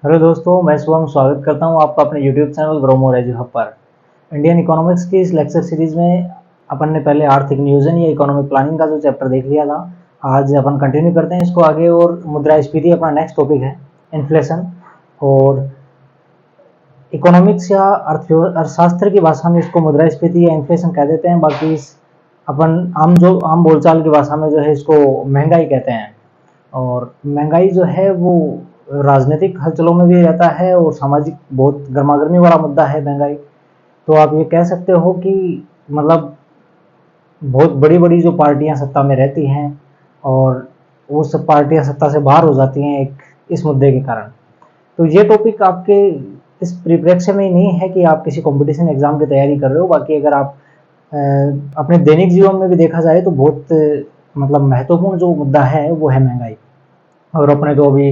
Hello दोस्तों, मैं शुभम स्वागत करता हूं आपका अपने YouTube channel grow more edu hub पर। इंडियन इकोनॉमिक्स की इस लेक्चर सीरीज में अपन ने पहले आर्थिक नियोजन या इकोनॉमिक प्लानिंग का जो चैप्टर देख लिया था। आज अपन कंटिन्यू करते हैं इसको आगे और मुद्रास्फीति अपना नेक्स्ट टॉपिक है, इन्फ्लेशन। और इकोनॉमिक्स या अर्थशास्त्र की भाषा में इसको मुद्रास्फीति या इन्फ्लेशन कह देते हैं। बाकी अपन आम बोलचाल की भाषा में जो है इसको महंगाई कहते हैं। और महंगाई जो है वो राजनीतिक हलचलों में भी रहता है और सामाजिक बहुत गर्मागर्मी वाला मुद्दा है महंगाई। तो आप ये कह सकते हो कि मतलब बहुत बड़ी बड़ी जो पार्टियां सत्ता में रहती हैं और वो सब पार्टियां सत्ता से बाहर हो जाती हैं एक इस मुद्दे के कारण। तो ये टॉपिक आपके इस परिप्रेक्ष्य में ही नहीं है कि आप किसी कंपटीशन एग्जाम की तैयारी कर रहे हो। बाकी अगर आप अपने दैनिक जीवन में भी देखा जाए तो बहुत मतलब महत्वपूर्ण जो मुद्दा है वो है महंगाई। और अपने तो अभी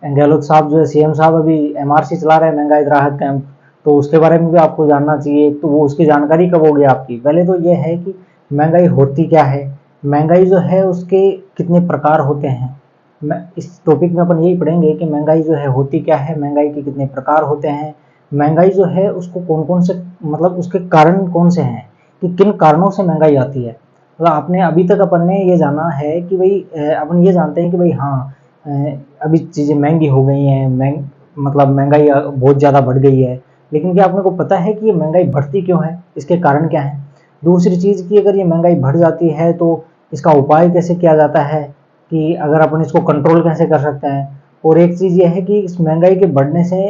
गहलोत साहब जो है सीएम साहब अभी एमआरसी चला रहे हैं, महंगाई राहत कैंप। तो उसके बारे में भी आपको जानना चाहिए। तो वो उसकी जानकारी कब होगी आपकी? पहले तो ये है कि महंगाई होती क्या है, महंगाई जो है उसके कितने प्रकार होते हैं। इस टॉपिक में अपन यही पढ़ेंगे कि महंगाई जो है होती क्या है, महंगाई के कितने प्रकार होते हैं, महंगाई जो है उसको कौन कौन से मतलब उसके कारण कौन से हैं, कि किन कारणों से महंगाई आती है। मतलब आपने अभी तक अपन ने ये जाना है कि भाई अपन ये जानते हैं कि भाई हाँ अभी चीज़ें महंगी हो गई हैं, मतलब महंगाई बहुत ज़्यादा बढ़ गई है। लेकिन क्या आपने को पता है कि ये महंगाई बढ़ती क्यों है, इसके कारण क्या है? दूसरी चीज़ कि अगर ये महंगाई बढ़ जाती है तो इसका उपाय कैसे किया जाता है, कि अगर अपन इसको कंट्रोल कैसे कर सकते हैं। और एक चीज़ ये है कि इस महंगाई के बढ़ने से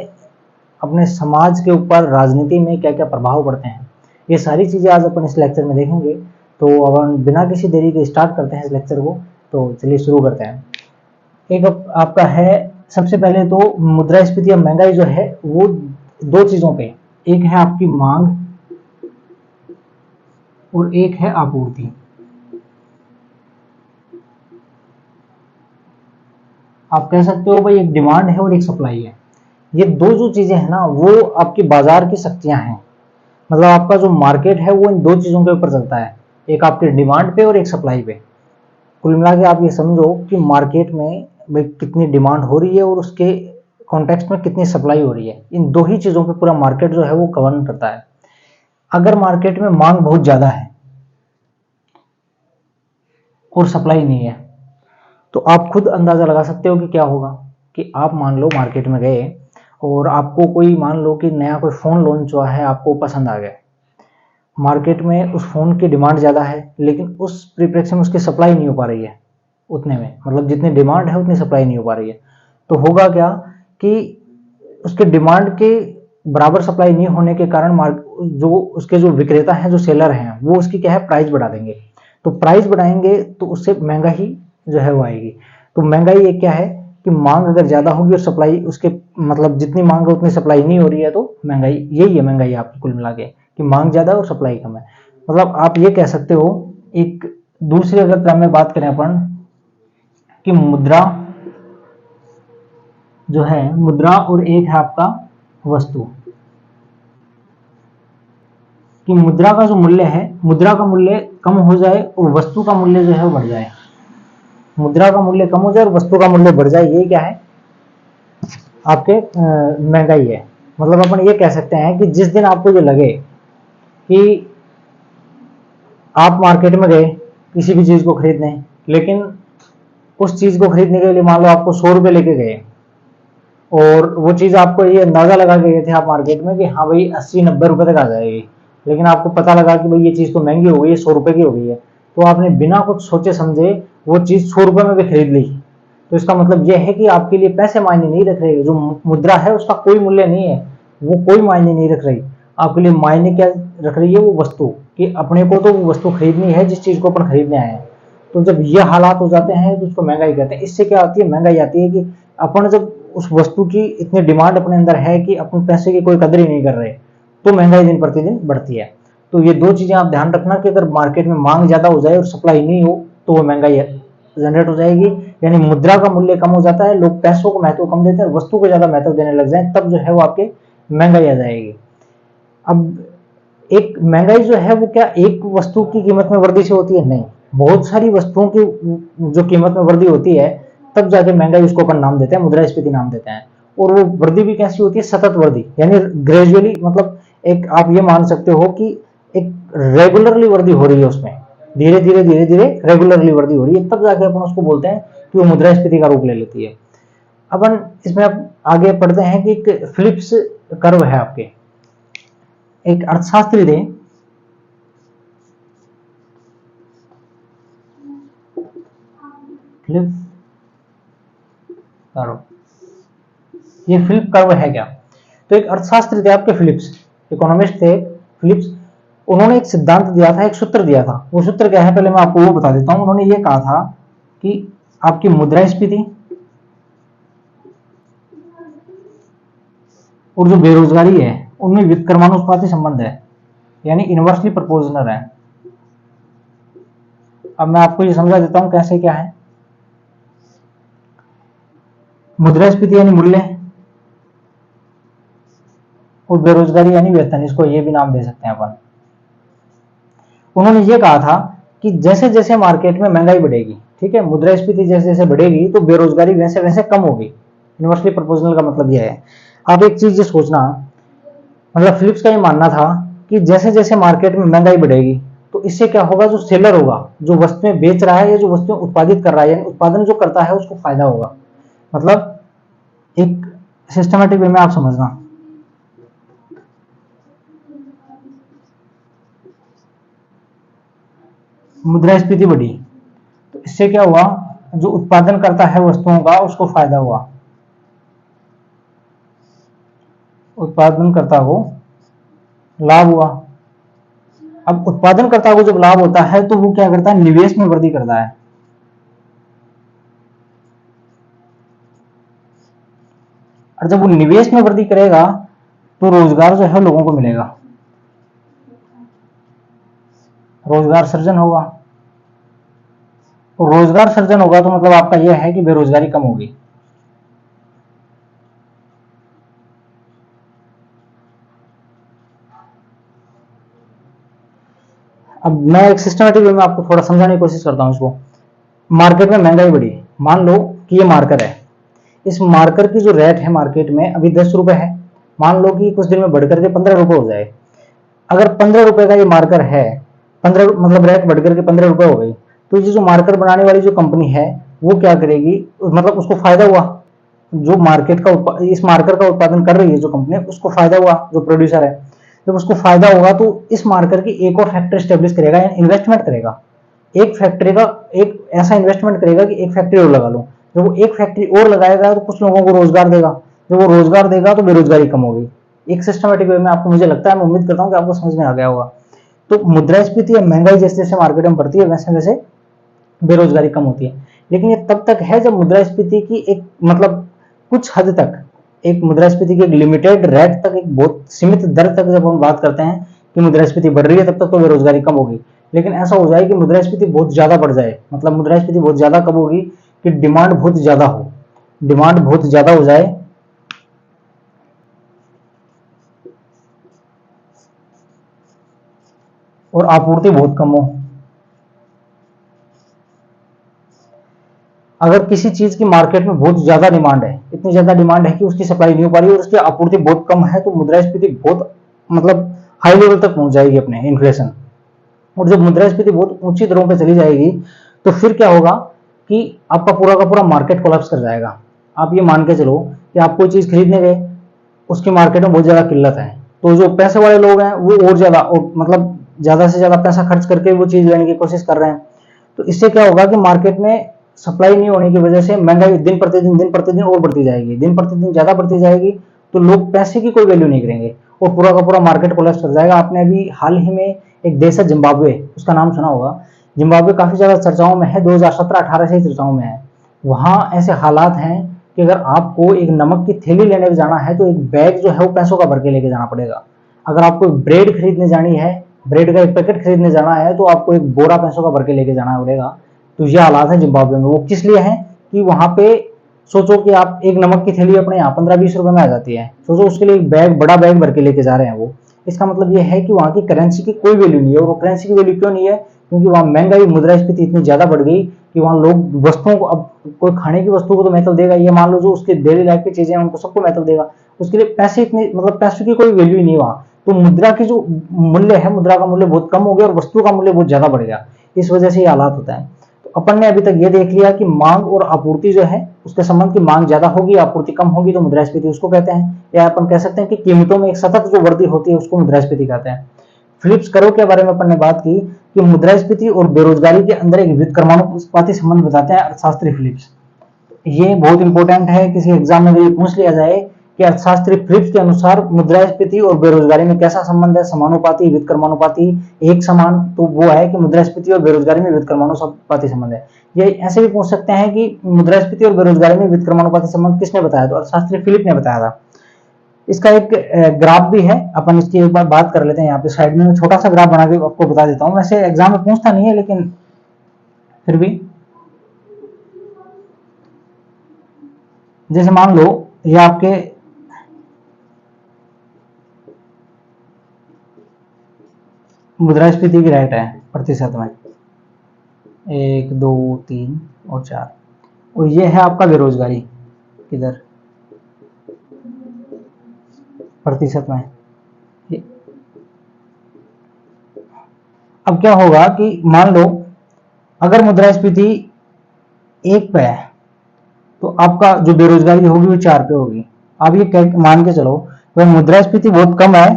अपने समाज के ऊपर, राजनीति में क्या क्या प्रभाव पड़ते हैं, ये सारी चीज़ें आज अपन इस लेक्चर में देखेंगे। तो अपन बिना किसी देरी के स्टार्ट करते हैं इस लेक्चर को। तो चलिए शुरू करते हैं। एक आपका है सबसे पहले तो मुद्रास्फीति या महंगाई जो है वो दो चीजों पे, एक है आपकी मांग और एक है आपूर्ति। आप कह सकते हो भाई एक डिमांड है और एक सप्लाई है। ये दो जो चीजें हैं ना वो आपकी बाजार की शक्तियां हैं। मतलब आपका जो मार्केट है वो इन दो चीजों के ऊपर चलता है, एक आपकी डिमांड पे और एक सप्लाई पे। कुल मिला के आप ये समझो कि मार्केट में भाई कितनी डिमांड हो रही है और उसके कॉन्टेक्स्ट में कितनी सप्लाई हो रही है। इन दो ही चीजों पे पूरा मार्केट जो है वो गवर्न करता है। अगर मार्केट में मांग बहुत ज्यादा है और सप्लाई नहीं है तो आप खुद अंदाजा लगा सकते हो कि क्या होगा। कि आप मान लो मार्केट में गए और आपको कोई, मान लो कि नया कोई फोन लॉन्च हुआ है, आपको पसंद आ गया। मार्केट में उस फोन की डिमांड ज्यादा है लेकिन उस परिप्रेक्ष्य में उसकी सप्लाई नहीं हो पा रही है उतने में, मतलब जितनी डिमांड है उतनी सप्लाई नहीं हो पा रही है। तो होगा क्या कि उसके डिमांड के बराबर सप्लाई नहीं होने के कारण जो उसके जो विक्रेता हैं, जो सेलर हैं, वो उसकी क्या है प्राइस बढ़ा देंगे। तो प्राइस बढ़ाएंगे तो उससे महंगा ही जो है वो आएगी। तो महंगाई एक क्या है कि मांग अगर ज्यादा होगी और सप्लाई उसके मतलब जितनी मांग है उतनी सप्लाई नहीं हो रही है तो महंगाई, यही है महंगाई आपकी कुल मिला के, कि मांग ज्यादा और सप्लाई कम है। मतलब आप ये कह सकते हो। एक दूसरी अगर क्रम में बात करें अपन कि मुद्रा जो है, मुद्रा और एक है आपका वस्तु, कि मुद्रा का जो मूल्य है, मुद्रा का मूल्य कम हो जाए और वस्तु का मूल्य जो है वो बढ़ जाए। मुद्रा का मूल्य कम हो जाए और वस्तु का मूल्य बढ़ जाए, ये क्या है आपके महंगाई है। मतलब अपन ये कह सकते हैं कि जिस दिन आपको जो लगे कि आप मार्केट में गए किसी भी चीज को खरीदने, लेकिन उस चीज को खरीदने के लिए मान लो आपको 100 रुपए लेके गए और वो चीज आपको ये अंदाजा लगा के गए थे आप मार्केट में कि हाँ भाई 80-90 रुपए तक आ जाएगी, लेकिन आपको पता लगा कि भाई ये चीज तो महंगी हो गई है, 100 रुपए की हो गई है। तो आपने बिना कुछ सोचे समझे वो चीज 100 रुपए में भी खरीद ली। तो इसका मतलब यह है कि आपके लिए पैसे मायने नहीं रख रहे, जो मुद्रा है उसका कोई मूल्य नहीं है, वो कोई मायने नहीं रख रही। आपके लिए मायने क्या रख रही है? वो वस्तु, कि अपने को तो वो वस्तु खरीदनी है जिस चीज को अपन खरीदने आए हैं। तो जब ये हालात हो जाते हैं तो उसको महंगाई कहते हैं। इससे क्या आती है? महंगाई आती है कि अपन जब उस वस्तु की इतनी डिमांड अपने अंदर है कि अपन पैसे की कोई कदर ही नहीं कर रहे, तो महंगाई दिन प्रतिदिन बढ़ती है। तो ये दो चीजें आप ध्यान रखना कि अगर मार्केट में मांग ज्यादा हो जाए और सप्लाई नहीं हो तो वो महंगाई जनरेट हो जाएगी। यानी मुद्रा का मूल्य कम हो जाता है, लोग पैसों को महत्व कम देते हैं, वस्तु को ज्यादा महत्व देने लग जाए, तब जो है वो आपके महंगाई आ जाएगी। अब एक महंगाई जो है वो क्या एक वस्तु की कीमत में वृद्धि से होती है? नहीं, बहुत सारी वस्तुओं की जो कीमत में वृद्धि होती है तब जाके महंगाई, उसको अपन नाम देते हैं मुद्रास्फीति नाम देते हैं। और वो वृद्धि भी कैसी होती है, सतत वृद्धि, यानी ग्रेजुअली, मतलब एक आप ये मान सकते हो कि एक रेगुलरली वृद्धि हो रही है उसमें, धीरे धीरे रेगुलरली वृद्धि हो रही है, तब जाके अपन उसको बोलते हैं कि वो मुद्रास्फीति का रूप ले लेती है। अपन इसमें अब आगे पढ़ते हैं कि एक फिलिप्स कर्व है आपके, एक अर्थशास्त्री थे, फिलिप कर्व। ये फिलिप कर्व है क्या? तो एक अर्थशास्त्री थे आपके फिलिप्स, इकोनॉमिस्ट थे फिलिप्स। उन्होंने एक सिद्धांत दिया था, एक सूत्र दिया था। वो सूत्र क्या है, पहले मैं आपको वो बता देता हूं। उन्होंने ये कहा था कि आपकी मुद्रास्फीति और जो बेरोजगारी है उनमें व्युत्क्रमानुपाती संबंध है, यानी इनवर्सली प्रोपोर्शनल है। अब मैं आपको ये समझा देता हूं कैसे क्या है। मुद्रास्फीति यानी मूल्य, और बेरोजगारी यानी वेतन, इसको ये भी नाम दे सकते हैं अपन। उन्होंने ये कहा था कि जैसे जैसे मार्केट में महंगाई बढ़ेगी, ठीक है, मुद्रास्फीति जैसे जैसे बढ़ेगी तो बेरोजगारी वैसे वैसे कम होगी। इनवर्सली प्रोपोर्शनल का मतलब यह है। आप एक चीज ये सोचना, मतलब फिलिप्स का ये मानना था कि जैसे जैसे मार्केट में महंगाई बढ़ेगी तो इससे क्या होगा, जो सेलर होगा, जो वस्तुएं बेच रहा है या जो वस्तुएं उत्पादित कर रहा है, यानी उत्पादन जो करता है, उसको फायदा होगा। मतलब एक सिस्टमेटिक वे में आप समझना, मुद्रास्फीति बढ़ी तो इससे क्या हुआ, जो उत्पादन करता है वस्तुओं का उसको फायदा हुआ, उत्पादनकर्ता को लाभ हुआ। अब उत्पादनकर्ता को जब लाभ होता है तो वो क्या करता है, निवेश में वृद्धि करता है। और जब वो निवेश में वृद्धि करेगा तो रोजगार जो है लोगों को मिलेगा, रोजगार सृजन होगा। और रोजगार सृजन होगा तो मतलब आपका यह है कि बेरोजगारी कम होगी। अब मैं एक सिस्टमेटिक वे में आपको थोड़ा समझाने की कोशिश करता हूं इसको। मार्केट में महंगाई बढ़ी, मान लो कि ये मार्कर है, इस मार्कर की जो रेट है मार्केट में अभी 10 रुपए है, मान लो कि कुछ दिन में बढ़कर के 15 रुपए हो जाए। अगर 15 रुपए का ये मार्कर है, 15 मतलब रेट बढ़कर के 15 रुपए हो गई, तो ये जो मार्कर बनाने वाली जो कंपनी है वो क्या करेगी, मतलब उसको फायदा हुआ। जो मार्केट का इस मार्कर का उत्पादन कर रही है जो कंपनी, उसको फायदा हुआ, जो प्रोड्यूसर है। जब उसको फायदा होगा तो इस मार्कर की एक और फैक्ट्री स्टेब्लिश करेगा, इन्वेस्टमेंट करेगा। एक फैक्ट्री का एक ऐसा इन्वेस्टमेंट करेगा कि एक फैक्ट्री और लगा लो। जब वो एक फैक्ट्री और लगाएगा तो कुछ लोगों को रोजगार देगा, जब वो रोजगार देगा तो बेरोजगारी कम होगी। एक सिस्टमेटिक वे में आपको, मुझे लगता है, मैं उम्मीद करता हूं कि आपको समझ में आ गया होगा। तो मुद्रास्फीति या महंगाई जैसे जैसे मार्केट में बढ़ती है वैसे वैसे बेरोजगारी कम होती है। लेकिन ये तब तक है जब मुद्रास्फीति की एक, मतलब कुछ हद तक, एक मुद्रास्फीति की एक लिमिटेड रेट तक, एक बहुत सीमित दर तक जब हम बात करते हैं कि मुद्रास्फीति बढ़ रही है, तब तक तो बेरोजगारी कम होगी। लेकिन ऐसा हो जाए कि मुद्रास्फीति बहुत ज्यादा बढ़ जाए, मतलब मुद्रास्फीति बहुत ज्यादा कब होगी, कि डिमांड बहुत ज्यादा हो, डिमांड बहुत ज्यादा हो जाए और आपूर्ति बहुत कम हो। अगर किसी चीज की मार्केट में बहुत ज्यादा डिमांड है, इतनी ज्यादा डिमांड है कि उसकी सप्लाई नहीं हो पा रही और उसकी आपूर्ति बहुत कम है, तो मुद्रास्फीति बहुत, मतलब हाई लेवल तक पहुंच जाएगी अपने, इन्फ्लेशन। और जब मुद्रास्फीति बहुत ऊंची दरों पर चली जाएगी तो फिर क्या होगा कि आपका पूरा का पूरा मार्केट कोलैप्स कर जाएगा। आप ये मान के चलो कि आप कोई चीज खरीदने गए, उसकी मार्केट में बहुत ज्यादा किल्लत है, तो जो पैसे वाले लोग हैं वो और ज्यादा, और मतलब ज्यादा से ज्यादा पैसा खर्च करके वो चीज लेने की कोशिश कर रहे हैं। तो इससे क्या होगा कि मार्केट में सप्लाई नहीं होने की वजह से महंगाई दिन प्रतिदिन और बढ़ती जाएगी, दिन प्रतिदिन ज्यादा बढ़ती जाएगी, तो लोग पैसे की कोई वैल्यू नहीं करेंगे और पूरा का पूरा मार्केट कोलैप्स कर जाएगा। आपने अभी हाल ही में एक देश है जिम्बाब्वे, उसका नाम सुना होगा। जिम्बाब्वे काफी ज्यादा चर्चाओं में है, 2017-18 से ही चर्चाओं में है। वहां ऐसे हालात हैं कि अगर आपको एक नमक की थैली लेने जाना है तो एक बैग जो है वो पैसों का भर के लेके जाना पड़ेगा। अगर आपको ब्रेड खरीदने जानी है, ब्रेड का एक पैकेट खरीदने जाना है, तो आपको एक बोरा पैसों का भर के लेके जाना पड़ेगा। तो ये हालात है जिम्बाब्वे में। वो किस लिए है कि वहां पे सोचो कि आप एक नमक की थैली अपने यहाँ 15-20 रुपए में आ जाती है, सोचो उसके लिए एक बैग, बड़ा बैग भर के लेके जा रहे हैं वो। इसका मतलब ये है कि वहां की करेंसी की कोई वैल्यू नहीं है। और वो करेंसी की वैल्यू क्यों नहीं है, क्योंकि वहां महंगाई, मुद्रास्फीति इतनी ज्यादा बढ़ गई कि वहाँ लोग वस्तुओं को, अब कोई खाने की वस्तु को तो महत्व देगा, ये मान लो जो उसके डेली लाइफ की चीजें हैं उनको सबको महत्व देगा, उसके लिए पैसे इतने, मतलब पैसों की कोई वैल्यू ही नहीं वहाँ। तो मुद्रा की जो मूल्य है, मुद्रा का मूल्य बहुत कम हो गया और वस्तु का मूल्य बहुत ज्यादा बढ़ गया, इस वजह से ये हालात होता है। तो अपन ने अभी तक ये देख लिया कि मांग और आपूर्ति जो है उसके संबंध की, मांग ज्यादा होगी आपूर्ति कम होगी तो मुद्रास्फीति उसको कहते हैं, या अपन कह सकते हैं कि कीमतों में एक सतत जो वृद्धि होती है उसको मुद्रास्फीति कहते हैं। फिलिप्स करो के बारे में अपन ने बात की कि मुद्रास्फीति और बेरोजगारी के अंदर एक व्युत्क्रमानुपाती संबंध बताते हैं अर्थशास्त्री फिलिप्स। ये बहुत इंपॉर्टेंट है, किसी एग्जाम में अगर पूछ लिया जाए कि अर्थशास्त्री फिलिप्स के अनुसार मुद्रास्फीति और बेरोजगारी में कैसा संबंध है, समानुपाती, व्युत्क्रमानुपाती, एक समान, तो वो है कि मुद्रास्फीति और बेरोजगारी में व्युत्क्रमानुपाती संबंध है। ये ऐसे भी पूछ सकते हैं कि मुद्रास्फीति और बेरोजगारी में व्युत्क्रमानुपाती संबंध किसने बताया, तो अर्थशास्त्री फिलिप ने बताया था। इसका एक ग्राफ भी है, अपन इसकी एक बार बात कर लेते हैं। यहाँ पे साइड में छोटा सा ग्राफ बना के आपको बता देता हूँ, वैसे एग्जाम में पूछता नहीं है लेकिन फिर भी, जैसे मान लो ये आपके मुद्रास्फीति की रेट है प्रतिशत में 1, 2, 3 और 4, और ये है आपका बेरोजगारी किधर प्रतिशत में। अब क्या होगा कि मान लो अगर मुद्रास्फीति 1 पे है तो आपका जो बेरोजगारी होगी वो 4 पे होगी। आप ये मान के चलो तो मुद्रास्फीति बहुत कम है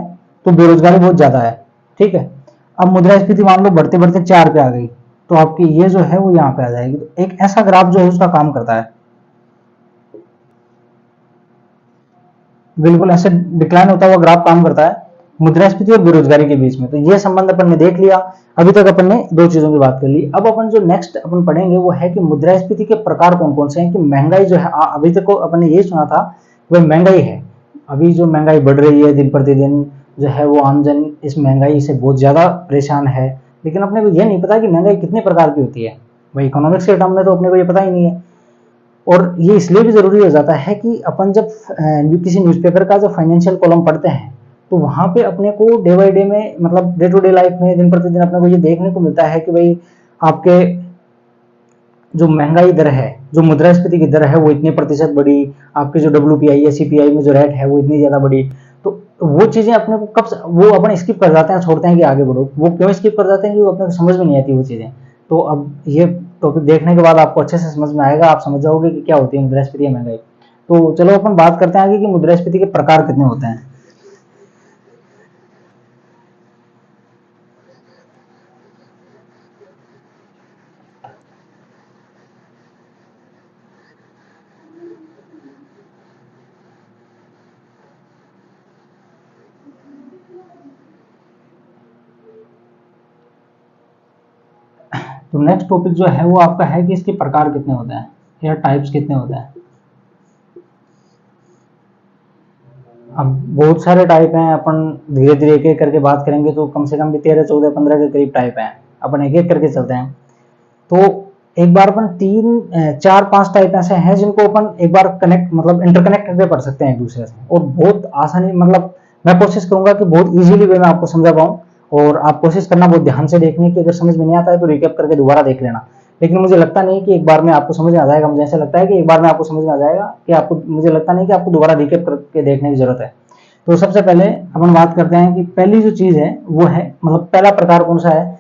तो बेरोजगारी बहुत ज्यादा है, ठीक है। अब मुद्रास्फीति मान लो बढ़ते बढ़ते 4 पे आ गई तो आपकी ये जो है वो यहाँ पे आ जाएगी। तो एक ऐसा ग्राफ जो है उसका काम करता है, बिल्कुल ऐसे डिक्लाइन होता हुआ ग्राफ काम करता है मुद्रास्फीति और बेरोजगारी के बीच में। तो ये संबंध अपन ने देख लिया। अभी तक अपन ने 2 चीजों की बात कर ली। अब अपन जो नेक्स्ट अपन पढ़ेंगे वो है कि मुद्रास्फीति के प्रकार कौन कौन से हैं, कि महंगाई जो है, अभी तक अपन ने ये सुना था वह महंगाई है। अभी जो महंगाई बढ़ रही है दिन प्रतिदिन जो है वो आमजन इस महंगाई से बहुत ज्यादा परेशान है, लेकिन अपने को ये नहीं पता कि महंगाई कितने प्रकार की होती है। भाई इकोनॉमिक्स के टर्म में तो अपने को ये पता ही नहीं है। और ये इसलिए भी जरूरी हो जाता है कि अपन जब किसी न्यूज़पेपर का जो फाइनेंशियल कॉलम पढ़ते हैं तो वहां पे अपने को डे बाय डे में, मतलब डे टू डे लाइफ में दिन प्रतिदिन अपने को ये देखने को मिलता है कि भाई आपके जो महंगाई दर है, जो मुद्रास्फीति की दर है वो इतने प्रतिशत बढ़ी, आपके जो WPI या CPI में जो रेट है वो इतनी ज्यादा बढ़ी। तो वो चीजें अपने को कब वो अपन स्किप कर जाते हैं, छोड़ते हैं कि आगे बढ़ो। वो क्यों स्किप कर जाते हैं कि वो अपने को समझ में नहीं आती वो चीजें। तो अब ये टॉपिक देखने के बाद आपको अच्छे से समझ में आएगा, आप समझ जाओगे कि क्या होती है मुद्रास्फीति या महंगाई। तो चलो अपन बात करते हैं आगे कि मुद्रास्फीति के प्रकार कितने होते हैं। तो नेक्स्ट टॉपिक जो है वो आपका है कि इसके प्रकार कितने होते हैं या टाइप्स कितने होते हैं। अब बहुत सारे टाइप हैं, अपन धीरे धीरे एक एक करके बात करेंगे तो कम से कम भी 13, 14, 15 के करीब टाइप हैं। अपन एक एक करके चलते हैं। तो एक बार अपन 3, 4, 5 टाइप ऐसे हैं जिनको अपन एक बार कनेक्ट, मतलब इंटरकनेक्ट करके पढ़ सकते हैं एक दूसरे से, और बहुत आसानी, मतलब मैं कोशिश करूंगा कि बहुत इजीली वे में आपको समझा पाऊँ। और आप कोशिश करना बहुत ध्यान से देखने की, अगर समझ में नहीं आता है तो रिकैप करके दोबारा देख लेना। लेकिन मुझे लगता नहीं कि एक बार में आपको समझ में आ जाएगा। मुझे ऐसा लगता है कि एक बार में आपको समझ में आ जाएगा, कि आपको, मुझे लगता नहीं कि आपको दोबारा रिकैप करके देखने की जरूरत है। तो सबसे पहले अपन बात करते हैं कि पहली जो चीज है वो है, मतलब पहला प्रकार कौन सा है।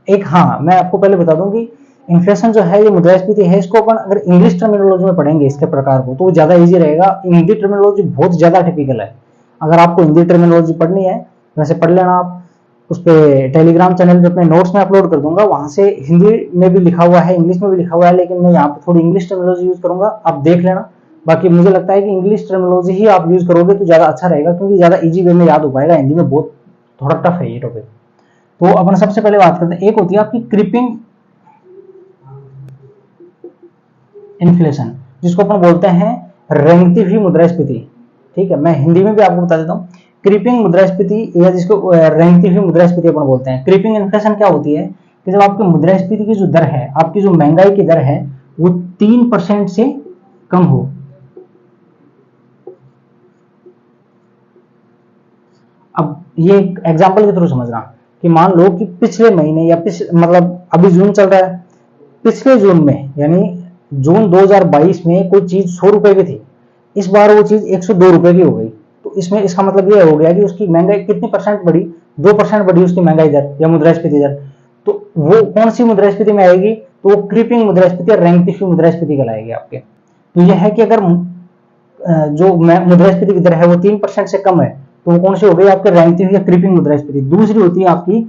एक हाँ, मैं आपको पहले बता दूं कि इन्फ्लेशन जो है, ये मुद्रास्फीति है, इसको अपन अगर इंग्लिश टर्मिनोलॉजी में पढ़ेंगे इसके प्रकार को, तो वो ज्यादा इजी रहेगा। हिंदी टर्मिनोलॉजी बहुत ज्यादा टिपिकल है। अगर आपको हिंदी टर्मिनोलॉजी पढ़नी है वैसे पढ़ लेना आप। उस पर टेलीग्राम चैनल पे अपने नोट्स में अपलोड कर दूंगा, वहां से हिंदी में भी लिखा हुआ है, इंग्लिश में भी लिखा हुआ है, लेकिन मैं यहाँ पे थोड़ी इंग्लिश टर्मिनोलॉजी यूज करूंगा, आप देख लेना। बाकी मुझे लगता है कि इंग्लिश टर्मिनोलॉजी ही आप यूज करोगे तो ज्यादा अच्छा रहेगा, क्योंकि ज्यादा इजी वे में याद हो पाएगा। हिंदी में बहुत थोड़ा टफ है ये टॉपिक। तो अपन सबसे पहले बात करते हैं, एक होती है आपकी क्रीपिंग इन्फ्लेशन, जिसको अपन बोलते हैं रेंगती हुई मुद्रास्फीति। ठीक है, मैं हिंदी में भी आपको बता देता हूँ। क्रीपिंग मुद्रास्फीति या जिसको रेंगती हुई मुद्रास्फीति अपन बोलते हैं। क्रीपिंग इन्फ्लेशन क्या होती है कि जब आपकी मुद्रास्फीति की जो दर है, आपकी जो महंगाई की दर है, वो 3% से कम हो। अब ये एग्जांपल के थ्रू समझना कि मान लो कि पिछले महीने या मतलब अभी जून चल रहा है, पिछले जून में यानी जून 2022 में कोई चीज 100 रुपए की थी, इस बार वो चीज 102 रुपए की हो गई। तो इसमें इसका मतलब ये हो गया कि उसकी महंगाई कितनी परसेंट बढ़ी, 2% बढ़ी उसकी महंगाई दर या मुद्रास्फीति दर। तो वो कौन सी मुद्रास्फीति में आएगी, तो वो क्रीपिंग मुद्रास्फीति या रेंगती हुई मुद्रास्फीति कहलाएगी आपके। तो यह है कि अगर जो मुद्रास्फीति की दर है वो 3% से कम है तो वो कौन सी हो गई आपके, रेंगती हुई या क्रीपिंग मुद्रास्फीति। दूसरी होती है आपकी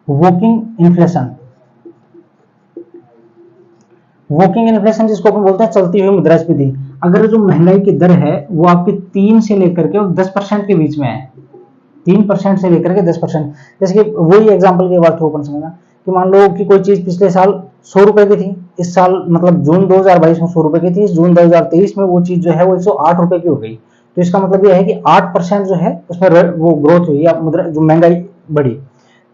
वॉकिंग इन्फ्लेशन। वॉकिंग इन्फ्लेशन जिसको अपन बोलते हैं चलती हुई मुद्रास्फीति। अगर जो महंगाई की दर है वो आपकी 3 से लेकर के 10% के बीच में है, 3% से लेकर के 10%। जैसे कि वही एग्जांपल की बात अपन समझना कि मान लो कि कोई चीज पिछले साल 100 रुपए की थी, इस साल मतलब जून 2022 में 100 रुपए की थी, जून 2023 में वो चीज जो है वो 108 रुपए की हो गई। तो इसका मतलब ये है कि 8% जो है उसमें वो ग्रोथ हुई या मुद्रा जो महंगाई बढ़ी।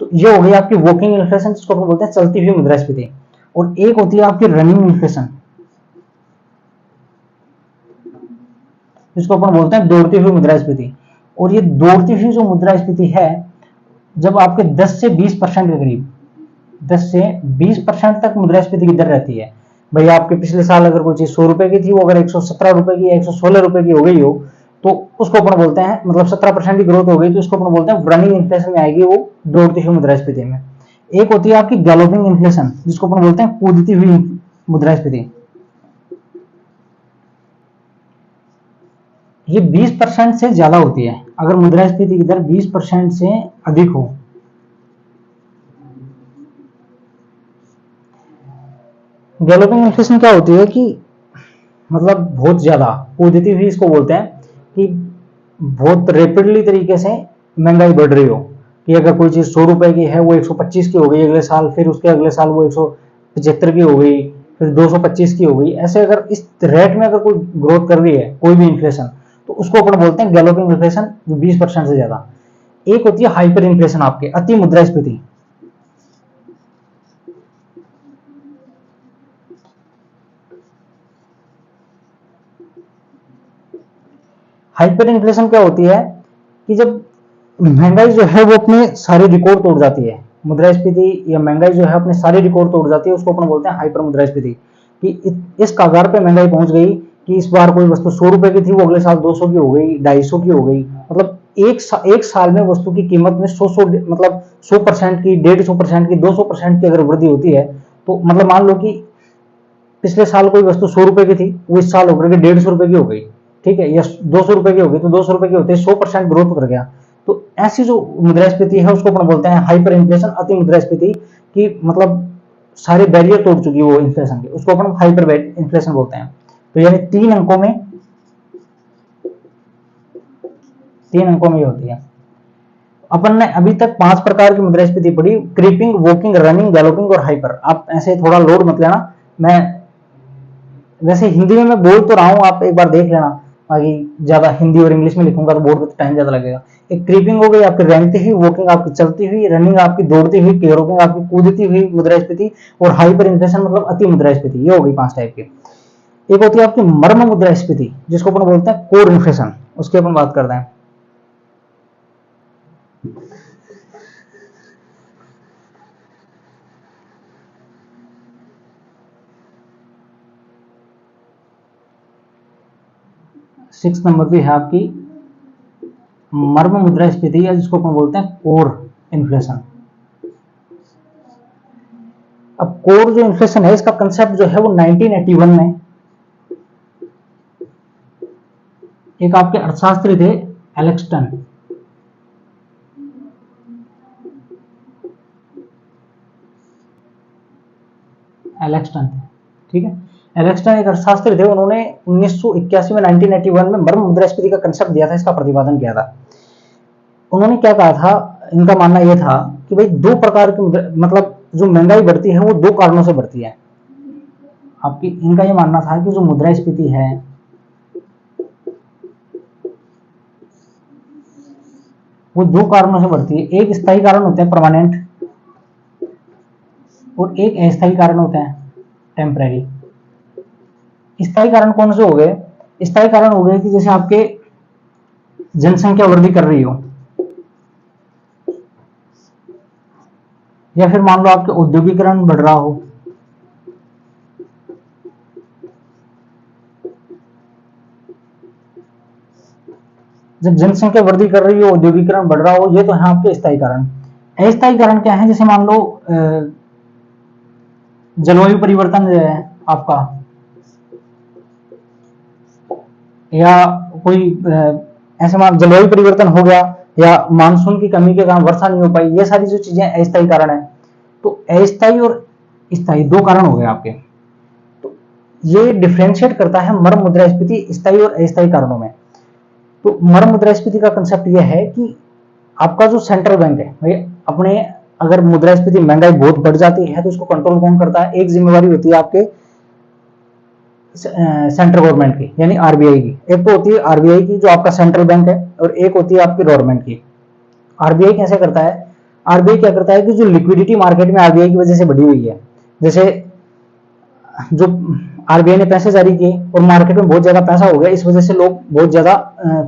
तो ये हो गई आपकी वॉकिंग इन्फ्लेशन जिसको अपन बोलते हैं चलती हुई मुद्रास्फीति। और एक होती है आपकी रनिंग इन्फ्लेशन जिसको अपन बोलते हैं दौड़ती हुई मुद्रास्फीति। और ये दौड़ती हुई जो मुद्रास्फीति है जब आपके 10 से 20% के करीब, 10 से 20% तक मुद्रास्फीति की दर रहती है। भाई आपके पिछले साल अगर कोई चीज 100 रुपए की थी वो अगर 117 रुपए की या 116 रुपए की हो गई हो तो उसको अपन बोलते हैं मतलब 17% की ग्रोथ हो गई तो उसको अपन बोलते हैं रनिंग इन्फ्लेशन में आएगी वो दौड़ती हुई मुद्रास्फीति में। एक होती है आपकी गैलोपिंग इन्फ्लेशन जिसको अपन बोलते हैं कूदती हुई मुद्रास्फीति। ये 20% से ज्यादा होती है अगर मुद्रास्फीति की दर 20% से अधिक हो। गैलोपिंग इन्फ्लेशन क्या होती है कि मतलब बहुत ज्यादा कूदती हुई इसको बोलते हैं कि बहुत रैपिडली तरीके से महंगाई बढ़ रही हो कि अगर कोई चीज 100 रुपए की है वो 125 की हो गई अगले साल, फिर उसके अगले साल वो 175 की हो गई, फिर 225 की हो गई। ऐसे अगर इस रेट में अगर कोई ग्रोथ कर रही है कोई भी इन्फ्लेशन तो उसको अपन बोलते हैं गैलोपिंग इन्फ्लेशन जो 20% से ज्यादा। एक होती है हाइपर इन्फ्लेशन आपके अति मुद्रास्फीति। हाइपर इन्फ्लेशन क्या होती है कि जब महंगाई जो है वो अपने सारे रिकॉर्ड तोड़ जाती है, मुद्रास्फीति या महंगाई जो है अपने सारे रिकॉर्ड तोड़ जाती है, उसको अपन बोलते हैं हाइपर मुद्रास्फीति। कि इस कगार पे महंगाई पहुंच गई कि इस बार कोई वस्तु 100 रुपए की थी वो अगले साल 200 की हो गई, 250 की हो गई। मतलब एक साल में वस्तु की कीमत में 100 मतलब 100% की, 150% की, 200% की अगर वृद्धि होती है तो मतलब मान लो कि पिछले साल कोई वस्तु 100 रुपए की थी वो इस साल होकर के 150 रुपए की हो गई, ठीक है, या 200 रुपए की हो गई। तो 200 रुपए की होते 100% ग्रोथ कर गया। तो ऐसी जो मुद्रास्फीति है उसको अपन बोलते हैं हाइपर इन्फ्लेशन अति मुद्रास्फीति की मतलब सारे बैरियर तोड़ चुकी है वो इन्फ्लेशन के, उसको अपन हाइपर इन्फ्लेशन बोलते हैं। तो यानी 3 अंकों में ये होती है। अपन ने अभी तक 5 प्रकार की मुद्रास्फीति पढ़ी, क्रीपिंग, वॉकिंग, रनिंग, गैलोपिंग और हाइपर। आप ऐसे थोड़ा लोड मत लेना, मैं वैसे हिंदी में मैं बोल तो रहा हूं, आप एक बार देख लेना, बाकी ज्यादा हिंदी और इंग्लिश में लिखूंगा तो बोर्ड पे टाइम ज्यादा लगेगा। एक क्रीपिंग हो गई आपकी रेंगती हुई, वॉकिंग आपकी चलती हुई, रनिंग आपकी दौड़ती हुई, गैलोपिंग आपकी कूदती हुई मुद्रास्फीति और हाइपर इन्फ्लेशन मतलब अति मुद्रास्फीति। ये हो गई 5 टाइप की। एक होती है आपकी मर्म मुद्रास्फीति जिसको अपन बोलते हैं कोर इन्फ्लेशन, उसकी अपन बात करते हैं। सिक्स नंबर पे है आपकी मर्म मुद्रास्फीति या जिसको अपन बोलते हैं कोर इन्फ्लेशन। अब कोर जो इन्फ्लेशन है इसका कंसेप्ट जो है वो 1981 में एक आपके अर्थशास्त्री थे एलेक्सटन, ठीक है, एलेक्सटन एक अर्थशास्त्री थे। उन्होंने 1981 में 1981 में मर्म मुद्रास्फीति का कंसेप्ट दिया था, इसका प्रतिपादन किया था। उन्होंने क्या कहा था, इनका मानना यह था कि भाई 2 प्रकार की मतलब जो महंगाई बढ़ती है वो 2 कारणों से बढ़ती है आपकी। इनका यह मानना था कि जो मुद्रास्फीति है वो 2 कारणों से बढ़ती है। एक स्थायी कारण होते हैं परमानेंट और एक अस्थायी कारण होते हैं टेम्परेरी। स्थायी कारण कौन से हो गए, स्थायी कारण हो गए कि जैसे आपके जनसंख्या वृद्धि कर रही हो, या फिर मान लो आपके औद्योगिकरण बढ़ रहा हो, जब जनसंख्या वृद्धि कर रही हो, औद्योगिकरण बढ़ रहा हो, ये तो है आपके स्थायी कारण। अस्थायी कारण क्या है? जैसे मान लो जलवायु परिवर्तन जो है आपका, या कोई ऐसे मान जलवायु परिवर्तन हो गया, या मानसून की कमी के कारण वर्षा नहीं हो पाई, ये सारी जो चीजें अस्थायी कारण है। तो अस्थायी और स्थायी दो कारण हो गए आपके। तो ये डिफरेंशिएट करता है मर्म मुद्रास्फीति स्थायी और अस्थायी कारणों में। तो मर्म मुद्रास्फीति का कंसेप्ट यह है कि आपका जो सेंट्रल बैंक है भाई, अपने अगर मुद्रास्फीति महंगाई बहुत बढ़ जाती है तो उसको कंट्रोल कौन करता है? एक जिम्मेवारी होती है आपके सेंट्रल गवर्नमेंट की, यानी आरबीआई की। एक तो होती है आरबीआई की जो आपका सेंट्रल बैंक है, और एक होती है आपकी गवर्नमेंट की। आरबीआई कैसे करता है? आरबीआई क्या करता है कि जो लिक्विडिटी मार्केट में आरबीआई की वजह से बढ़ी हुई है, जैसे जो आरबीआई ने पैसे जारी किए और मार्केट में बहुत ज्यादा पैसा हो गया, इस वजह से लोग बहुत ज्यादा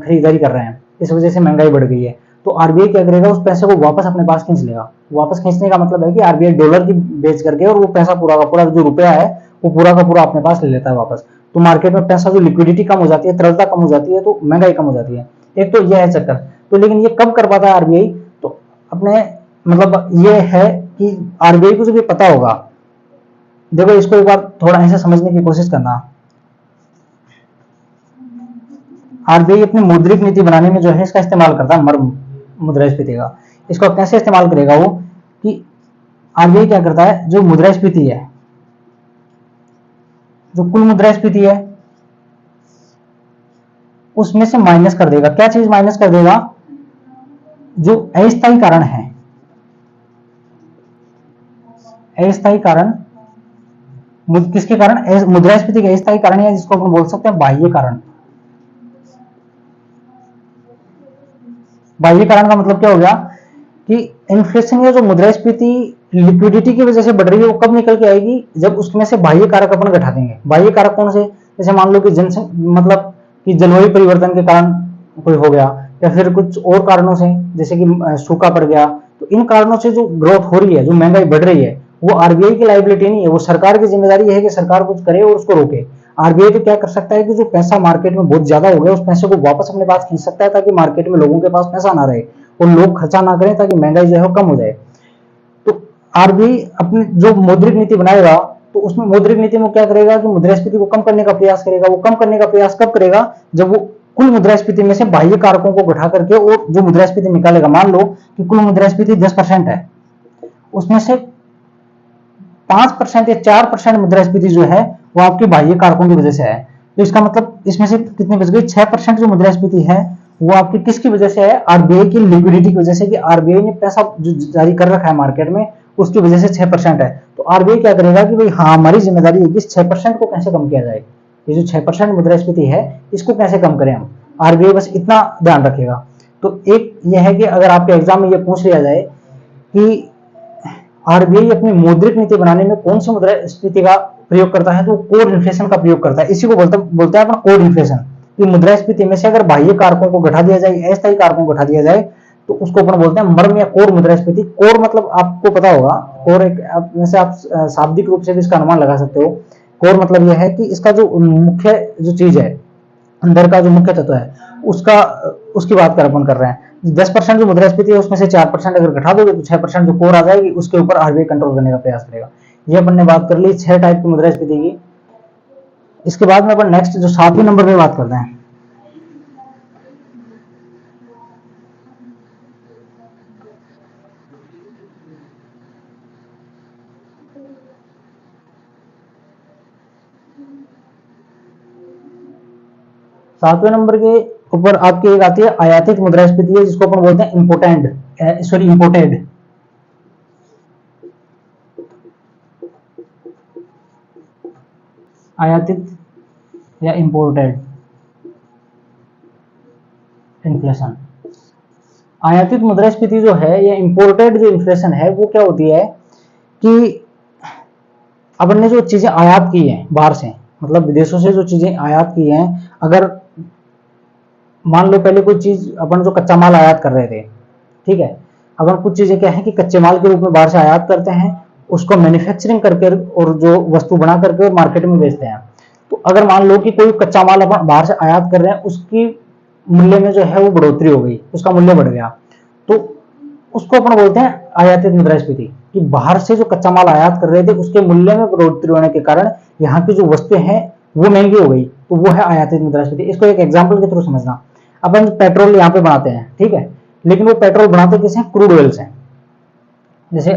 खरीदारी कर रहे हैं, इस वजह से महंगाई बढ़ गई है। तो आरबीआई क्या करेगा? उस पैसे को वापस अपने पास खींच लेगा। वापस खींचने का मतलब है कि आरबीआई डॉलर की बेच करके, और वो पैसा पूरा का पूरा जो रुपया है वो पूरा का पूरा अपने पास ले लेता है वापस। तो मार्केट में पैसा जो लिक्विडिटी कम हो जाती है, तरलता कम हो जाती है, तो महंगाई कम हो जाती है। एक तो यह है चक्कर। तो लेकिन ये कब कर पाता है आरबीआई? तो अपने मतलब ये है कि आरबीआई को जब ये पता होगा, देखो इसको एक बार थोड़ा ऐसे समझने की कोशिश करना। आरबीआई अपनी मौद्रिक नीति बनाने में जो है इसका इस्तेमाल करता है मर्म मुद्रास्फीति का। इसको कैसे इस्तेमाल करेगा वो? कि आरबीआई क्या करता है, जो मुद्रास्फीति है, जो कुल मुद्रास्फीति है, उसमें से माइनस कर देगा। क्या चीज माइनस कर देगा? जो अस्थायी कारण है। अस्थायी कारण किसके कारण? मुद्रास्फीति के अस्थायी कारण, या जिसको अपन बोल सकते हैं बाह्य कारण। बाह्य कारण का मतलब क्या हो गया कि इन्फ्लेशन या जो मुद्रास्फीति लिक्विडिटी की वजह से बढ़ रही है, वो कब निकल के आएगी? जब उसमें से बाह्य कारक अपन घटा देंगे। बाह्य कारक कौन से? जैसे मान लो कि मतलब कि जलवायु परिवर्तन के कारण कोई हो गया, या फिर कुछ और कारणों से, जैसे कि सूखा पड़ गया। तो इन कारणों से जो ग्रोथ हो रही है, जो महंगाई बढ़ रही है, वो आरबीआई की लाइबिलिटी नहीं है, वो सरकार की जिम्मेदारी है कि सरकार कुछ करे और उसको रोके। आरबीआई तो क्या कर सकता है कि जो पैसा मार्केट में बहुत ज्यादा हो गया, उस पैसे को वापस अपने पास खींच सकता है, ताकि मार्केट में लोगों के पास पैसा ना रहे और लोग खर्चा ना करें, ताकि महंगाई जो है वो कम हो जाए। तो आरबीआई अपनी जो मौद्रिक नीति बनाएगा, तो उसमें मौद्रिक नीति में क्या करेगा कि मुद्रास्फीति को कम करने का प्रयास करेगा। वो कम करने का प्रयास कब करेगा? जब वो कुल मुद्रास्फीति में से बाह्य कारकों को घटा करके और जो मुद्रास्फीति निकालेगा। मान लो कि कुल मुद्रास्फीति 10% है, उसमें से 5% या 4% मुद्रास्फीति जो है वो आपके बाह्य कारकों की वजह से है। तो इसका मतलब इसमें से कितनी बच गई? 6% जो मुद्रास्फीति है वो आपकी किसकी वजह से है? आरबीआई की लिक्विडिटी की वजह से, कि आरबीआई ने पैसा जो जारी कर रखा है मार्केट में, उसकी वजह से 6% है। तो आरबीआई क्या करेगा कि भाई हाँ, हमारी जिम्मेदारी है कि इस 6% को कैसे कम किया जाए। ये जो 6% मुद्रास्फीति है, इसको कैसे कम करें हम। आरबीआई बस इतना ध्यान रखेगा। तो एक यह है कि अगर आपके एग्जाम में यह पूछ लिया जाए कि आरबीआई अपनी मौद्रिक नीति बनाने में कौन सी मुद्रास्फीति का प्रयोग करता है, तो कोर इन्फ्लेशन का प्रयोग करता है। इसी को बोलते हैं अपना कोर इन्फ्लेशन। कि मुद्रास्फीति में से अगर बाह्य कारकों को घटा दिया जाए, अस्थायी कारकों को घटा दिया जाए, तो उसको अपन बोलते हैं मर्म या कोर मुद्रास्फीति। कोर मतलब आपको पता होगा, कोर एक वैसे आप शाब्दिक रूप से भी इसका अनुमान लगा सकते हो। कोर मतलब यह है कि इसका जो मुख्य जो चीज है, अंदर का जो मुख्य तत्व है, उसकी बात अपन कर रहे हैं। 10% जो मुद्रास्फीति है उसमें से 4% अगर घटा दोगे तो 6% जो कोर आ जाएगी, उसके ऊपर आरबीआई कंट्रोल करने का प्रयास करेगा। ये अपन ने बात कर ली 6 टाइप की मुद्रास्फीति की। इसके बाद में अपन नेक्स्ट जो 7वें नंबर पे बात करते हैं। सातवें नंबर के ऊपर आपकी एक आती है आयातित मुद्रास्फीति है, जिसको अपन बोलते हैं इंपोर्टेड। आयातित या इंपोर्टेड इन्फ्लेशन। आयातित मुद्रास्फीति जो है या इंपोर्टेड जो इन्फ्लेशन है, वो क्या होती है कि अपन ने जो चीजें आयात की हैं बाहर से, मतलब विदेशों से जो चीजें आयात की हैं, अगर मान लो पहले कोई चीज अपन जो कच्चा माल आयात कर रहे थे, ठीक है, अपन कुछ चीजें क्या है कि कच्चे माल के रूप में बाहर से आयात करते हैं, उसको मैन्युफैक्चरिंग करके और जो वस्तु बना करके मार्केट में बेचते हैं। तो अगर मान लो कि कोई कच्चा माल अपन बाहर से आयात कर रहे हैं, उसकी मूल्य में जो है वो बढ़ोतरी हो गई, उसका मूल्य बढ़ गया, तो उसको अपन बोलते हैं आयातित मुद्रास्फीति, कि बाहर से जो कच्चा माल आयात कर रहे थे उसके मूल्य में बढ़ोतरी होने के कारण यहाँ की जो वस्तुएं हैं वो महंगी हो गई, तो वो है आयातित मुद्रास्फीति। इसको एक एग्जाम्पल के थ्रू समझना। अपन पेट्रोल यहाँ पे बनाते हैं, ठीक है, लेकिन वो पेट्रोल बनाते किसे, क्रूड ऑयल से। जैसे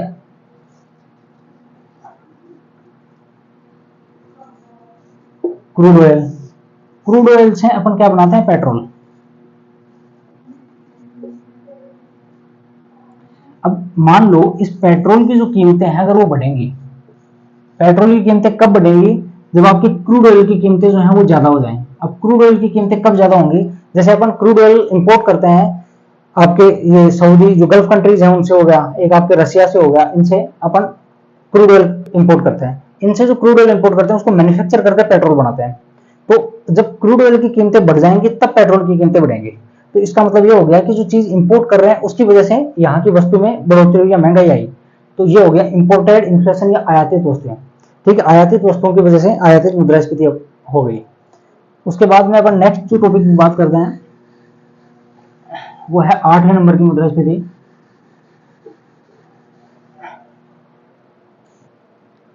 क्रूड ऑयल से अपन क्या बनाते हैं, पेट्रोल। अब मान लो इस पेट्रोल की जो कीमतें हैं अगर वो बढ़ेंगी, पेट्रोल की कीमतें कब बढ़ेंगी, जब आपकी क्रूड ऑयल की कीमतें जो हैं वो ज्यादा हो जाएं। अब क्रूड ऑयल की कीमतें कब ज्यादा होंगी, जैसे अपन क्रूड ऑयल इंपोर्ट करते हैं आपके ये सऊदी जो गल्फ कंट्रीज हैं उनसे हो गया, एक आपके रसिया से हो गया, इनसे अपन क्रूड ऑयल इंपोर्ट करते हैं। इनसे जो क्रूड ऑयल इंपोर्ट करते हैं उसको मैन्युफैक्चर करके पेट्रोल बनाते हैं। तो जब क्रूड ऑयल की कीमतें बढ़ जाएंगी तब पेट्रोल की कीमतें बढ़ेंगी। तो इसका मतलब ये हो गया कि जो चीज इंपोर्ट कर रहे हैं उसकी वजह से यहाँ की वस्तु में बढ़ोतरी हुई या महंगाई आई। तो ये हो गया इंपोर्टेड इन्फ्लेशन या आयातित वस्तुएं। ठीक है, आयातित वस्तुओं की वजह से आयातित मुद्रास्फीति हो गई। उसके बाद में अपन नेक्स्ट जो टॉपिक की बात करते हैं वो है 8वें नंबर की मुद्रास्फीति।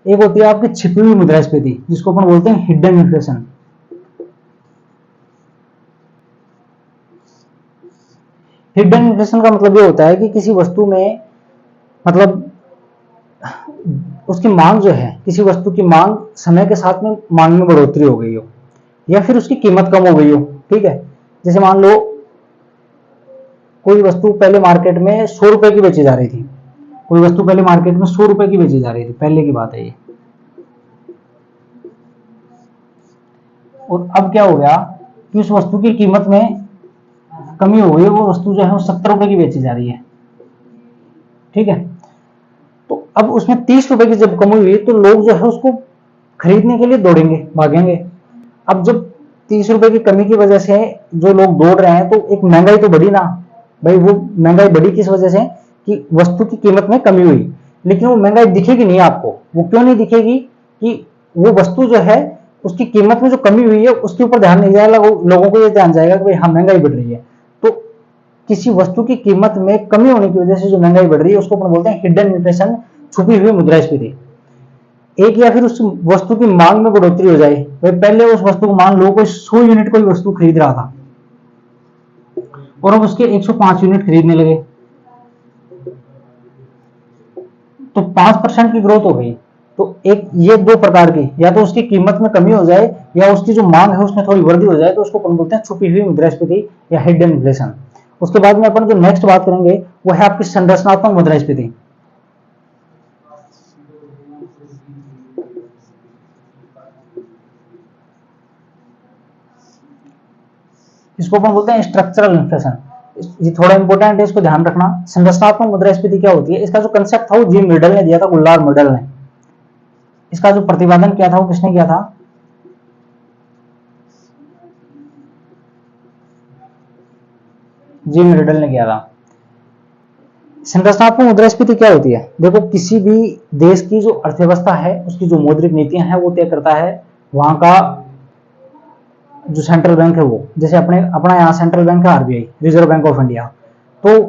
एक होती है आपकी छिपी हुई मुद्रास्फीति जिसको अपन बोलते हैं हिडन इन्फ्लेशन। हिडन इन्फ्लेशन का मतलब ये होता है कि किसी वस्तु में मतलब उसकी मांग जो है, किसी वस्तु की मांग समय के साथ में मांग में बढ़ोतरी हो गई हो या फिर उसकी कीमत कम हो गई हो। ठीक है, जैसे मान लो कोई वस्तु पहले मार्केट में 100 रुपए की बेची जा रही थी, कोई वस्तु पहले मार्केट में 100 रुपए की बेची जा रही थी, पहले की बात है ये। और अब क्या हो गया कि उस वस्तु की कीमत में कमी हो गई, वो वस्तु जो है वो 70 रुपए की बेची जा रही है। ठीक है, तो अब उसमें 30 रुपए की जब कमी हुई तो लोग जो है उसको खरीदने के लिए दौड़ेंगे, भागेंगे। अब जब 30 रुपए की कमी की वजह से जो लोग दौड़ रहे हैं तो एक महंगाई तो बढ़ी ना भाई। वो महंगाई बढ़ी किस वजह से, कि वस्तु की कीमत में कमी हुई, लेकिन वो महंगाई दिखेगी नहीं आपको। वो क्यों नहीं दिखेगी, कि वो वस्तु जो है उसकी कीमत में जो कमी हुई है उसके ऊपर ध्यान नहीं जाएगा, लोगों को ये ध्यान जाएगा कि भाई हाँ महंगाई बढ़ रही है। तो किसी वस्तु की कीमत में कमी होने की वजह से जो महंगाई बढ़ रही है उसको अपन बोलते हैं हिडन इन्फ्लेशन, छुपी हुई मुद्रास्फीति। एक या फिर उस वस्तु की मांग में बढ़ोतरी हो जाए। भाई पहले उस वस्तु को मान लो कोई 100 यूनिट कोई वस्तु खरीद रहा था और अब उसके 105 यूनिट खरीदने लगे, तो 5% की ग्रोथ हो गई। तो एक ये दो प्रकार की, या तो उसकी कीमत में कमी हो जाए या उसकी जो मांग है उसमें थोड़ी वृद्धि हो जाए, तो उसको अपन बोलते हैं छुपी हुई मुद्रास्फीति या हिडन इन्फ्लेशन। उसके बाद में अपन जो नेक्स्ट बात करेंगे वो है आपकी संरचनात्मक मुद्रास्फीति। इसको अपन बोलते हैं स्ट्रक्चरल इन्फ्लेशन। ये थोड़ा इंपॉर्टेंट है, इसको ध्यान रखना। संरचनात्मक मुद्रास्फीति क्या होती है, इसका जो कंसेप्ट था वो जिम रिडल ने दिया था, गुल्लार मिडल ने। इसका जो प्रतिपादन किया था वो किसने किया था, जिम रिडल ने किया था। संरचनात्मक मुद्रास्फीति क्या होती है, देखो किसी भी देश की जो अर्थव्यवस्था है उसकी जो मौद्रिक नीतियां हैं वो तय करता है वहां का जो सेंट्रल बैंक है वो। जैसे अपना यहाँ सेंट्रल बैंक है RBI, reserve bank of India. तो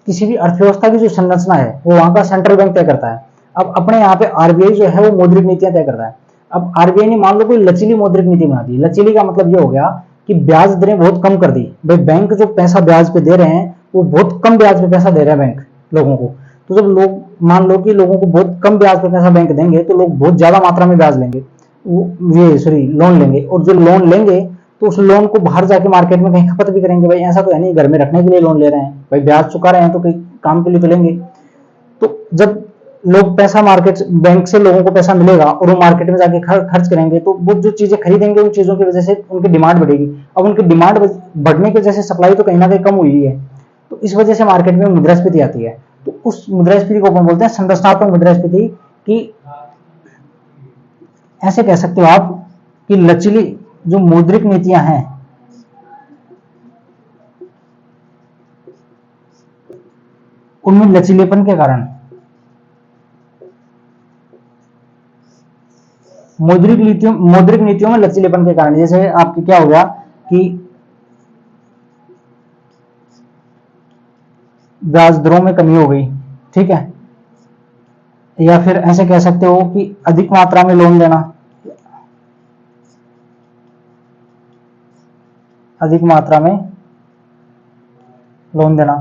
किसी भी अर्थव्यवस्था की जो संरचना है वो वहां का सेंट्रल बैंक तय करता है। अब अपने यहाँ पे आरबीआई जो है वो मौद्रिक नीतियां तय करता है। अब आरबीआई ने मान लो कोई लचीली मौद्रिक नीति बना दी। लचीली का मतलब ये हो गया कि ब्याज दरें बहुत कम कर दी। भाई बैंक जो पैसा ब्याज पे दे रहे हैं वो बहुत कम ब्याज पे पैसा दे रहे हैं बैंक लोगों को। तो जब लोग मान लो कि लोगों को बहुत कम ब्याज पे पैसा बैंक देंगे तो लोग बहुत ज्यादा मात्रा में ब्याज लेंगे, ये सॉरी लोन लेंगे। और जो लोन लेंगे तो उस लोन को बाहर जाके मार्केट में कहीं खपत भी करेंगे। भाई ऐसा तो है नहीं घर में रखने के लिए लोन ले रहे हैं, भाई ब्याज चुका रहे हैं तो कहीं काम के लिए तो लेंगे। तो जब लोग पैसा मार्केट बैंक से लोगों को पैसा मिलेगा और वो मार्केट में जाके खर्च करेंगे तो वो जो चीजें खरीदेंगे उन चीजों की वजह से उनकी डिमांड बढ़ेगी। अब उनकी डिमांड बढ़ने की वजह से सप्लाई तो कहीं ना कहीं कम हुई है, तो इस वजह से मार्केट में मुद्रास्फीति आती है। तो उस मुद्रास्फीति को अपन बोलते हैं संरचनात्मक मुद्रास्फीति। की ऐसे कह सकते हो आप कि लचीली जो मौद्रिक नीतियां हैं उनमें लचीलेपन के कारण, मौद्रिक नीतियों में लचीलेपन के कारण, जैसे आपकी क्या हो गया कि ब्याज दरों में कमी हो गई, ठीक है। या फिर ऐसे कह सकते हो कि अधिक मात्रा में लोन लेना, अधिक मात्रा में लोन देना,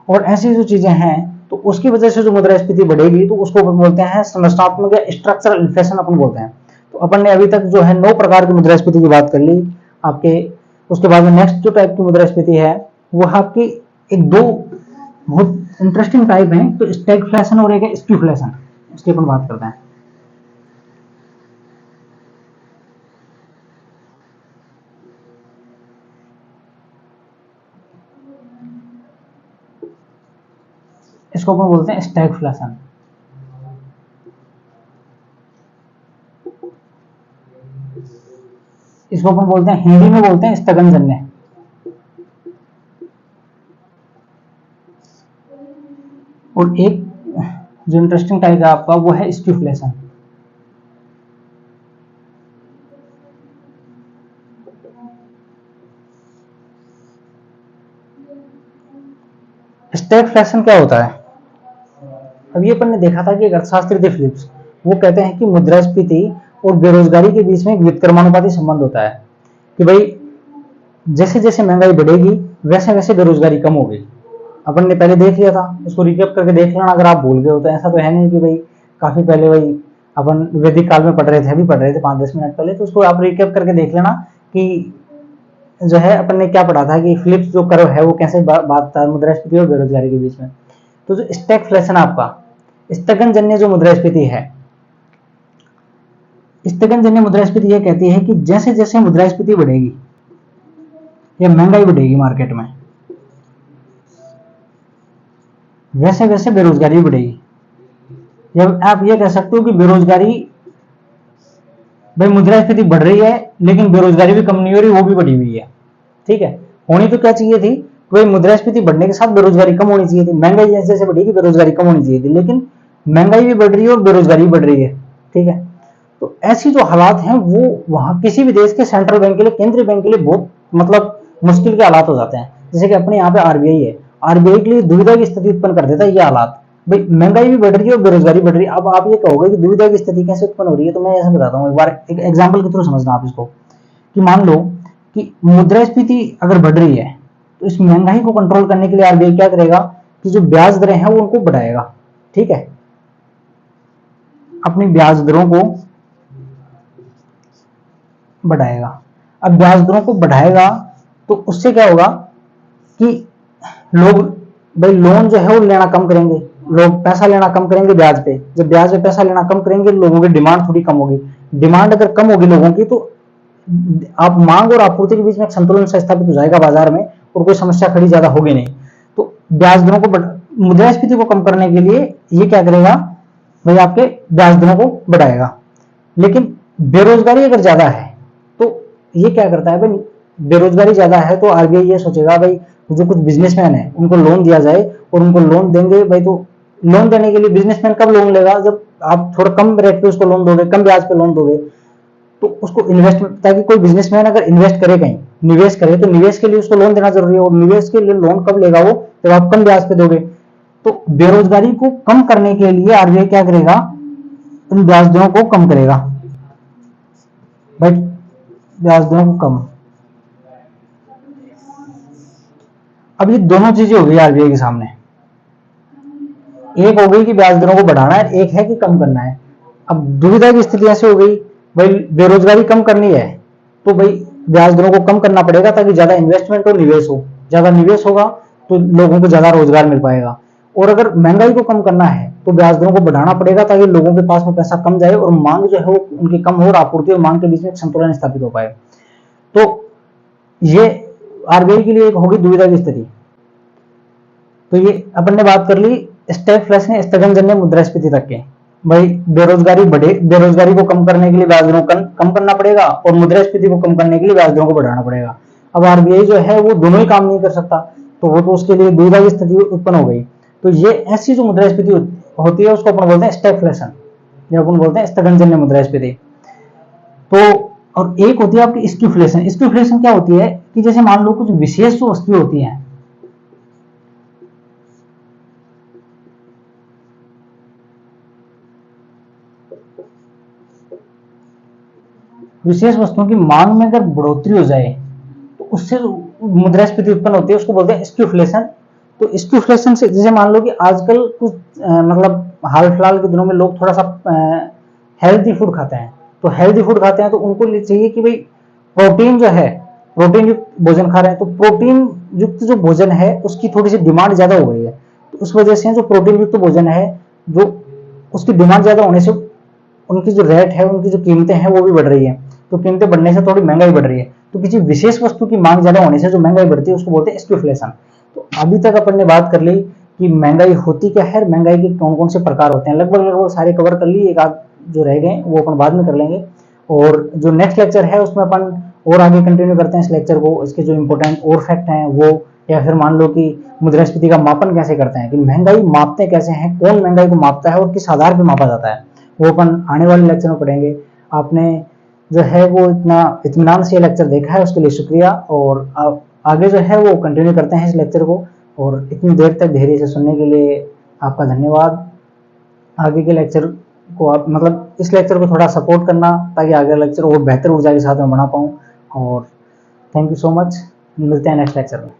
और ऐसी जो चीजें हैं तो उसकी वजह से जो मुद्रास्फीति बढ़ेगी तो उसको अपन बोलते हैं संरचनात्मक या स्ट्रक्चरल इन्फ्लेशन अपन बोलते हैं। तो अपन ने अभी तक जो है 9 प्रकार की मुद्रास्फीति की बात कर ली आपके। उसके बाद में नेक्स्ट जो टाइप की मुद्रास्फीति है वो आपकी एक दो बहुत इंटरेस्टिंग टाइप है, तो स्टैगफ्लेशन और एक है स्क्यूफ्लेशन, उसकी अपन बात करते हैं। इसको अपन बोलते हैं स्टैगफ्लेशन। इसको अपन बोलते हैं, हिंदी में बोलते हैं स्थगनजन्य। और एक जो इंटरेस्टिंग टाइप है आपका वो है स्क्यूफ्लेशन। स्टैगफ्लेशन क्या होता है? अब ये अपन ने देखा था कि एक अर्थशास्त्री थे फिलिप्स, वो कहते हैं कि मुद्रास्फीति और बेरोजगारी के बीच में एक व्युत्क्रमानुपाती संबंध होता है कि भाई जैसे जैसे महंगाई बढ़ेगी वैसे वैसे बेरोजगारी कम होगी। अपन ने पहले देख लिया था, उसको रिकैप करके देख लेना अगर आप भूल गए हो तो। ऐसा तो है नहीं कि भाई काफी पहले भाई अपन वैदिक काल में पढ़ रहे थे, अभी पढ़ रहे थे 5-10 मिनट पहले, तो उसको आप रिकैप करके देख लेना कि जो है अपन ने क्या पढ़ा था कि फिलिप्स जो कर्व है वो कैसे बात था मुद्रास्फीति और बेरोजगारी के बीच में। तो जो स्टैगफ्लेशन आपका स्थगनजन्य जो मुद्रास्फीति है, स्थगनजन्य मुद्रास्फीति यह कहती है कि जैसे जैसे मुद्रास्फीति बढ़ेगी या महंगाई बढ़ेगी मार्केट में, वैसे वैसे बेरोजगारी बढ़ेगी। या आप ये कह सकते हो कि बेरोजगारी, भाई मुद्रास्फीति बढ़ रही है लेकिन बेरोजगारी भी कम नहीं हो रही, वो भी बढ़ी हुई है, ठीक है। होनी तो क्या चाहिए थी, भाई मुद्रास्फीति बढ़ने के साथ बेरोजगारी कम होनी चाहिए थी, महंगाई जैसे जैसे बढ़ेगी बेरोजगारी कम होनी चाहिए थी, लेकिन महंगाई भी बढ़ रही है और बेरोजगारी भी बढ़ रही है, ठीक है। तो ऐसी जो हालात हैं वो वहां किसी भी देश के सेंट्रल बैंक के लिए, केंद्रीय बैंक के लिए बहुत मतलब मुश्किल के हालात हो जाते हैं। जैसे कि अपने यहाँ पे आरबीआई है, आरबीआई के लिए दुविधा की स्थिति उत्पन्न कर देता है ये हालात। भाई महंगाई भी बढ़ रही है और बेरोजगारी बढ़ रही है। अब आप ये कहोगे कि दुविधा की स्थिति कैसे उत्पन्न हो रही है, तो मैं ऐसे बताता हूँ, एक बार एक एग्जाम्पल के थ्रू समझना आप इसको। कि मान लो कि मुद्रास्फीति अगर बढ़ रही है तो इस महंगाई को कंट्रोल करने के लिए आरबीआई क्या करेगा कि जो ब्याज दरें हैं वो उनको बढ़ाएगा, ठीक है। अपनी ब्याज दरों को बढ़ाएगा। अब ब्याज दरों को बढ़ाएगा तो उससे क्या होगा कि लोग भाई लोन जो है वो लेना कम करेंगे, लोग पैसा लेना कम करेंगे ब्याज पे। जब ब्याज पे पैसा लेना कम करेंगे लोगों की डिमांड थोड़ी कम होगी। डिमांड अगर कम होगी लोगों की तो आप मांग और आपूर्ति के बीच में एक संतुलन से स्थापित हो जाएगा बाजार में, और कोई समस्या खड़ी ज्यादा होगी नहीं। तो ब्याज दरों को मुद्रास्फीति को कम करने के लिए ये क्या करेगा भाई, आपके ब्याज दरों को बढ़ाएगा। लेकिन बेरोजगारी अगर ज्यादा है तो ये क्या करता है भाई, बेरोजगारी ज्यादा है तो आरबीआई ये सोचेगा भाई जो कुछ बिजनेसमैन है उनको लोन दिया जाए, और उनको लोन देंगे भाई। तो लोन देने के लिए बिजनेसमैन कब लोन लेगा, जब आप थोड़ा कम रेट पे उसको लोन दोगे, कम ब्याज पे लोन दोगे, तो उसको इन्वेस्टमेंट, ताकि कोई बिजनेसमैन अगर इन्वेस्ट करे कहीं, निवेश करे, तो निवेश के लिए उसको लोन देना जरूरी है। और निवेश के लिए लोन कब लेगा वो, जब आप कम ब्याज पे दोगे। तो बेरोजगारी को कम करने के लिए आरबीआई क्या करेगा, इन ब्याज दरों को कम करेगा भाई, ब्याज दरों को कम। अब ये दोनों चीजें हो गई आरबीआई के सामने, एक हो गई कि ब्याज दरों को बढ़ाना है, एक है कि कम करना है। अब दुविधा की स्थिति ऐसे हो गई भाई, बेरोजगारी कम करनी है तो भाई ब्याज दरों को कम करना पड़ेगा ताकि ज्यादा इन्वेस्टमेंट और निवेश हो। ज्यादा निवेश होगा तो लोगों को ज्यादा रोजगार मिल पाएगा। और अगर महंगाई को कम करना है तो ब्याज दरों को बढ़ाना पड़ेगा ताकि लोगों के पास में पैसा कम जाए और मांग जो है वो उनकी कम हो, और आपूर्ति और मांग के बीच में एक संतुलन स्थापित हो पाए। तो ये आरबीआई के लिए एक होगी दुविधा की स्थिति। तो ये अपन ने बात कर ली स्टैगफ्लेशन स्थगनजन्य मुद्रास्फीति तक के। भाई बेरोजगारी बढ़े, बेरोजगारी को कम करने के लिए ब्याज दरों को कम करना पड़ेगा, और मुद्रास्फीति को कम करने के लिए ब्याज दरों को बढ़ाना पड़ेगा। अब आरबीआई जो है वो दोनों ही काम नहीं कर सकता, तो वो तो उसके लिए दुविधा की स्थिति उत्पन्न हो गई। तो ये ऐसी जो मुद्रास्फीति होती है उसको अपन बोलते हैं स्टैगफ्लेशन, या अपन बोलते हैं स्थगनजन्य मुद्रास्फीति। तो और एक होती है आपकी स्क्यूफ्लेशन। स्क्यूफ्लेशन क्या होती है कि जैसे मान लो कुछ विशेष जो वस्तुएं होती हैं, विशेष वस्तुओं की मांग में अगर बढ़ोतरी हो जाए तो उससे मुद्रास्फीति उत्पन्न होती है, उसको बोलते हैं स्क्यूफ्लेशन। तो स्क्यूफ्लेशन से जैसे मान लो कि आजकल कुछ मतलब हाल फिलहाल के दिनों में लोग थोड़ा सा हेल्दी फूड खाते हैं, तो हेल्दी फूड खाते हैं तो उनको चाहिए कि भाई प्रोटीन जो है, प्रोटीन युक्त भोजन खा रहे हैं, तो प्रोटीन युक्त जो भोजन है उसकी थोड़ी सी डिमांड ज्यादा हो गई है। तो उस वजह से जो प्रोटीन युक्त भोजन है, जो उसकी डिमांड ज्यादा होने से उनकी जो रेट है, उनकी जो कीमतें हैं वो भी बढ़ रही है। तो कीमतें बढ़ने से थोड़ी महंगाई बढ़ रही है। तो किसी विशेष वस्तु की मांग ज्यादा होने से जो महंगाई बढ़ती है उसको बोलते हैं स्क्यूफ्लेशन। तो अभी तक अपन ने बात कर ली कि महंगाई होती क्या है, महंगाई के कौन कौन से प्रकार होते हैं, लगभग लगभग सारे कवर कर ली। एक आध जो रह गए वो अपन बाद में कर लेंगे, और जो नेक्स्ट लेक्चर है उसमें अपन और आगे कंटिन्यू करते हैं इस लेक्चर को, इसके जो इंपॉर्टेंट और फैक्ट हैं वो, या फिर मान लो कि मुद्रास्फीति का मापन कैसे करते हैं, कि महंगाई मापते कैसे हैं, कौन महंगाई को मापता है और किस आधार पर मापा जाता है, वो अपन आने वाले लेक्चर में पढ़ेंगे। आपने जो है वो इतना इत्मीनान से लेक्चर देखा है उसके लिए शुक्रिया, और आगे जो है वो कंटिन्यू करते हैं इस लेक्चर को, और इतनी देर तक धैर्य से सुनने के लिए आपका धन्यवाद। आगे के लेक्चर को आप मतलब इस लेक्चर को थोड़ा सपोर्ट करना ताकि आगे लेक्चर और बेहतर ऊर्जा के साथ में बना पाऊँ, और थैंक यू सो मच। मिलते हैं नेक्स्ट लेक्चर में।